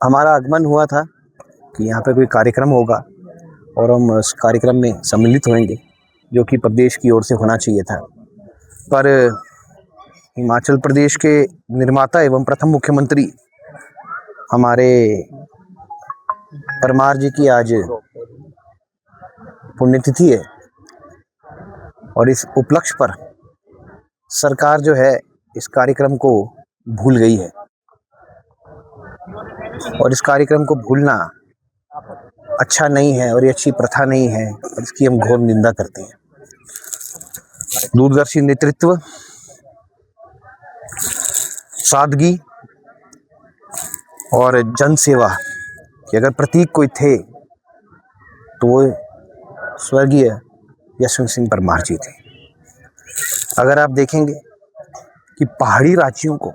हमारा आगमन हुआ था कि यहाँ पे कोई कार्यक्रम होगा और हम उस कार्यक्रम में सम्मिलित होंगे, जो कि प्रदेश की ओर से होना चाहिए था। पर हिमाचल प्रदेश के निर्माता एवं प्रथम मुख्यमंत्री हमारे परमार जी की आज पुण्यतिथि है और इस उपलक्ष्य पर सरकार जो है इस कार्यक्रम को भूल गई है और इस कार्यक्रम को भूलना अच्छा नहीं है और ये अच्छी प्रथा नहीं है और इसकी हम घोर निंदा करते हैं। दूरदर्शी नेतृत्व, सादगी और जनसेवा के अगर प्रतीक कोई थे तो वो स्वर्गीय यशवंत सिंह परमार जी थे। अगर आप देखेंगे कि पहाड़ी राज्यों को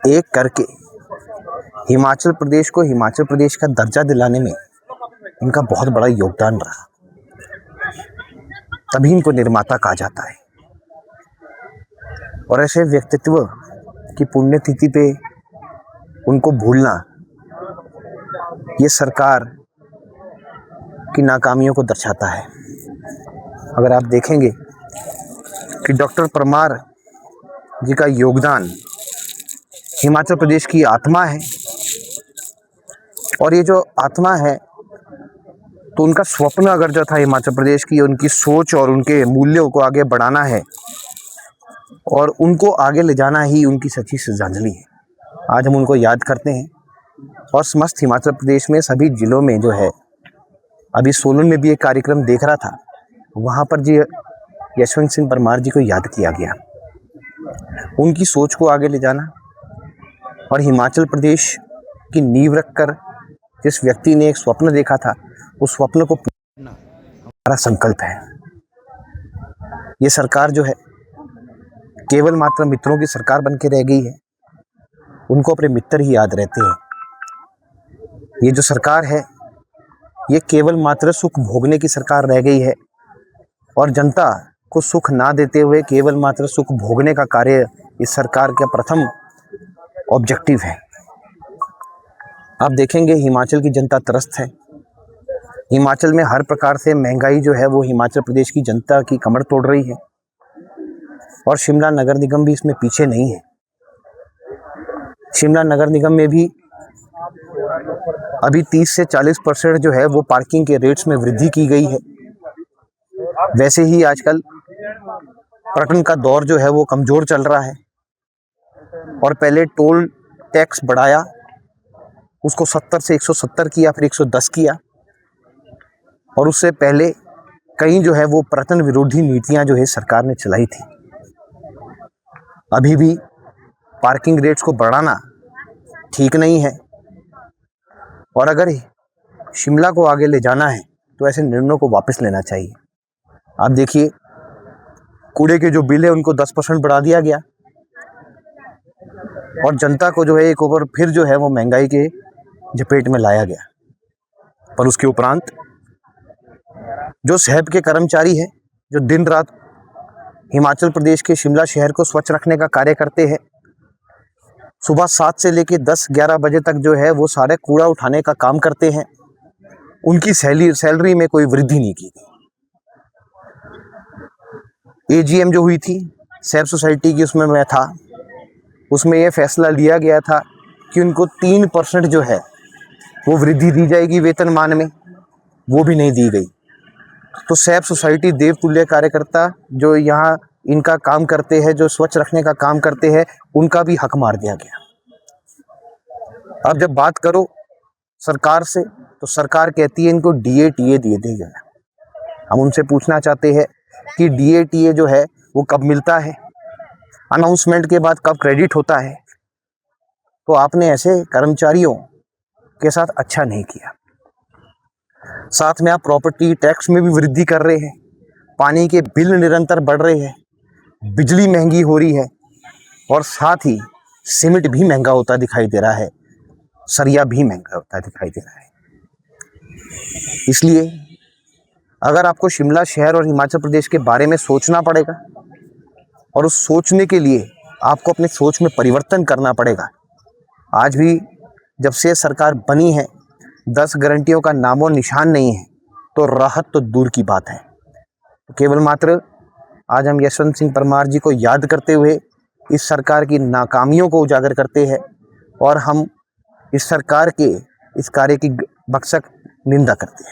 एक करके हिमाचल प्रदेश को हिमाचल प्रदेश का दर्जा दिलाने में इनका बहुत बड़ा योगदान रहा, तभी इनको निर्माता कहा जाता है। और ऐसे व्यक्तित्व की पुण्यतिथि पे उनको भूलना ये सरकार की नाकामियों को दर्शाता है। अगर आप देखेंगे कि डॉक्टर परमार जी का योगदान हिमाचल प्रदेश की आत्मा है और ये जो आत्मा है तो उनका स्वप्न अगर जो था हिमाचल प्रदेश की, उनकी सोच और उनके मूल्यों को आगे बढ़ाना है और उनको आगे ले जाना ही उनकी सच्ची श्रद्धांजलि है। आज हम उनको याद करते हैं और समस्त हिमाचल प्रदेश में सभी जिलों में जो है, अभी सोलन में भी एक कार्यक्रम देख रहा था, वहाँ पर जी यशवंत सिंह परमार जी को याद किया गया। उनकी सोच को आगे ले जाना और हिमाचल प्रदेश की नींव रखकर जिस व्यक्ति ने एक स्वप्न देखा था, उस स्वप्न को पूरा करना हमारा संकल्प है। ये सरकार जो है केवल मात्र मित्रों की सरकार बन के रह गई है, उनको अपने मित्र ही याद रहते हैं। ये जो सरकार है ये केवल मात्र सुख भोगने की सरकार रह गई है और जनता को सुख ना देते हुए केवल मात्र सुख भोगने का कार्य इस सरकार का प्रथम ऑब्जेक्टिव है। आप देखेंगे हिमाचल की जनता त्रस्त है। हिमाचल में हर प्रकार से महंगाई जो है वो हिमाचल प्रदेश की जनता की कमर तोड़ रही है और शिमला नगर निगम भी इसमें पीछे नहीं है। शिमला नगर निगम में भी अभी 30 से 40% जो है वो पार्किंग के रेट्स में वृद्धि की गई है। वैसे ही आजकल पर्यटन का दौर जो है वो कमज़ोर चल रहा है और पहले टोल टैक्स बढ़ाया, उसको 70 से 170 किया, फिर 110 किया और उससे पहले कहीं जो है वो पर्यटन विरोधी नीतियां जो है सरकार ने चलाई थी। अभी भी पार्किंग रेट्स को बढ़ाना ठीक नहीं है और अगर शिमला को आगे ले जाना है तो ऐसे निर्णयों को वापस लेना चाहिए। आप देखिए कूड़े के जो बिल है उनको 10% बढ़ा दिया गया और जनता को जो है एक ओवर फिर जो है वो महंगाई के झपेट में लाया गया। पर उसके उपरांत जो शहर के कर्मचारी हैं, जो दिन रात हिमाचल प्रदेश के शिमला शहर को स्वच्छ रखने का कार्य करते हैं, सुबह 7 से लेकर 10-11 बजे तक जो है वो सारे कूड़ा उठाने का काम करते हैं, उनकी सैलरी में कोई वृद्धि नहीं की गई। AGM जो हुई थी सैफ सोसाइटी की, उसमें मैं था, उसमें यह फैसला लिया गया था कि उनको 3% जो है वो वृद्धि दी जाएगी वेतनमान में, वो भी नहीं दी गई। तो सैफ सोसाइटी देवतुल्य कार्यकर्ता जो यहाँ इनका काम करते हैं, जो स्वच्छ रखने का काम करते हैं, उनका भी हक मार दिया गया। अब जब बात करो सरकार से तो सरकार कहती है इनको DA-TA दिए देगा। हम उनसे पूछना चाहते हैं कि DA-TA जो है वो कब मिलता है, अनाउंसमेंट के बाद कब क्रेडिट होता है। तो आपने ऐसे कर्मचारियों के साथ अच्छा नहीं किया। साथ में आप प्रॉपर्टी टैक्स में भी वृद्धि कर रहे हैं, पानी के बिल निरंतर बढ़ रहे हैं, बिजली महंगी हो रही है और साथ ही सीमेंट भी महंगा होता दिखाई दे रहा है, सरिया भी महंगा होता दिखाई दे रहा है। इसलिए अगर आपको शिमला शहर और हिमाचल प्रदेश के बारे में सोचना पड़ेगा और उस सोचने के लिए आपको अपनी सोच में परिवर्तन करना पड़ेगा। आज भी जब से सरकार बनी है 10 गारंटियों का नामो निशान नहीं है, तो राहत तो दूर की बात है। तो केवल मात्र आज हम यशवंत सिंह परमार जी को याद करते हुए इस सरकार की नाकामियों को उजागर करते हैं और हम इस सरकार के इस कार्य की भरसक निंदा करते हैं।